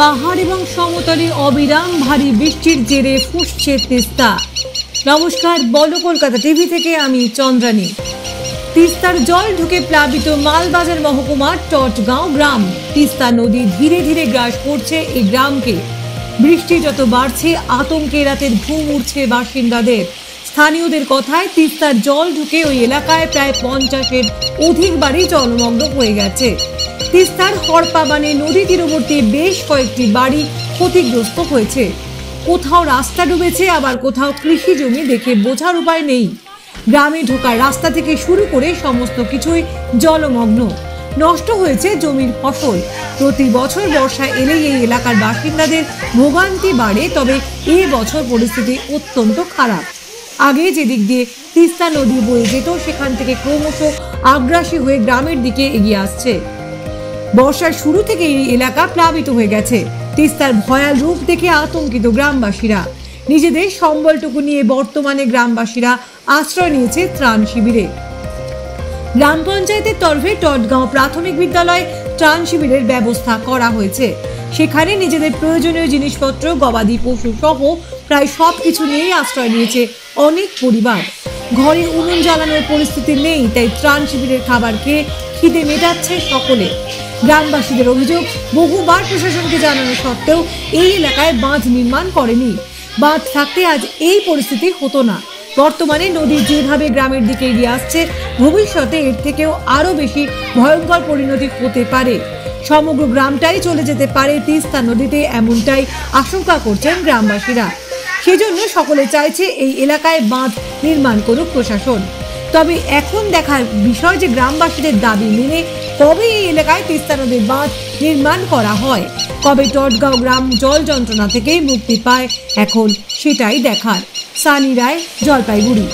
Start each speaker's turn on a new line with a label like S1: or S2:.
S1: পাহাড় এবং সমতলে অবিরাম ভারী বৃষ্টির জেরে ফুঁসছে তিস্তা। নমস্কার, বলো কলকাতা টিভি থেকে আমি চন্দ্রানী। তিস্তার জল ঢুকে প্লাবিত মালবাজার মহকুমার টটগাঁও গ্রাম। তিস্তা নদী ধীরে ধীরে গ্রাস করছে এই গ্রামকে। বৃষ্টি যত বাড়ছে, আতঙ্কে রাতের ঘুম উঠছে বাসিন্দাদের। স্থানীয়দের কথায় তিস্তার জল ঢুকে ওই এলাকায় প্রায় 50-এর অধিক বাড়ি জলমগ্ন হয়ে গেছে। তিস্তার হরপাবানে নদী তীরবর্তী বেশ কয়েকটি বাড়ি ক্ষতিগ্রস্ত হয়েছে। কোথাও রাস্তা ডুবেছে, আবার কোথাও কৃষি জমি দেখে বোঝার উপায় নেই। গ্রামে ঢোকার রাস্তা থেকে শুরু করে সমস্ত কিছুই জলমগ্ন। নষ্ট হয়েছে জমির ফসল। প্রতি বছর বর্ষা এলেই এই এলাকার বাসিন্দাদের ভোগান্তি বাড়ে, তবে এই বছর পরিস্থিতি অত্যন্ত খারাপ। আগে যেদিক দিয়ে তিস্তা নদী বয়ে যেত, সেখান থেকে ক্রমশ আগ্রাসী হয়ে গ্রামের দিকে এগিয়ে আসছে। বর্ষার শুরু থেকে এই এলাকা প্লাবিত হয়ে গেছে। তিস্তার ভয়াল রূপ দেখে আতঙ্কিত গ্রামবাসীরা। নিজেদের সম্বলটুকু নিয়ে বর্তমানে গ্রামবাসীরা আশ্রয় নিয়েছে ত্রাণ শিবিরে। গ্রাম পঞ্চায়েতের তরফে টটগাঁও প্রাথমিক বিদ্যালয়ে ত্রাণ শিবিরের ব্যবস্থা করা হয়েছে। সেখানে নিজেদের প্রয়োজনীয় জিনিসপত্র, গবাদি পশু সহ প্রায় সবকিছু নিয়েই আশ্রয় নিয়েছে অনেক পরিবার। ঘরে উনুন জ্বালানোর পরিস্থিতি নেই, তাই ত্রাণ শিবিরের খাবার খেয়ে খিদে মেটাচ্ছে সকলে। গ্রামবাসীদের অভিযোগ, বহুবার প্রশাসনকে জানানো সত্ত্বেও এই এলাকায় বাঁধ নির্মাণ করেনি। বাঁধ থাকতে আজ এই পরিস্থিতি হতো না। বর্তমানে নদী যেভাবে গ্রামের দিকে এগিয়ে আসছে, ভবিষ্যতে এর থেকেও আরো বেশি ভয়ঙ্কর পরিণতি হতে পারে। সমগ্র গ্রামটাই চলে যেতে পারে তিস্তা নদীতে, এমনটাই আশঙ্কা করছেন গ্রামবাসীরা। সেজন্য সকলে চাইছে এই এলাকায় বাঁধ নির্মাণ করুক প্রশাসন। তবে এখন দেখার বিষয় যে গ্রামবাসীদের দাবি মেনে কবে এই এলাকায় তিস্তা নদীর বাঁধ নির্মাণ করা হয়, কবে টটগাঁও গ্রাম জল যন্ত্রণা থেকে মুক্তি পায়, এখন সেটাই দেখার। সানি রায়, জলপাইগুড়ি।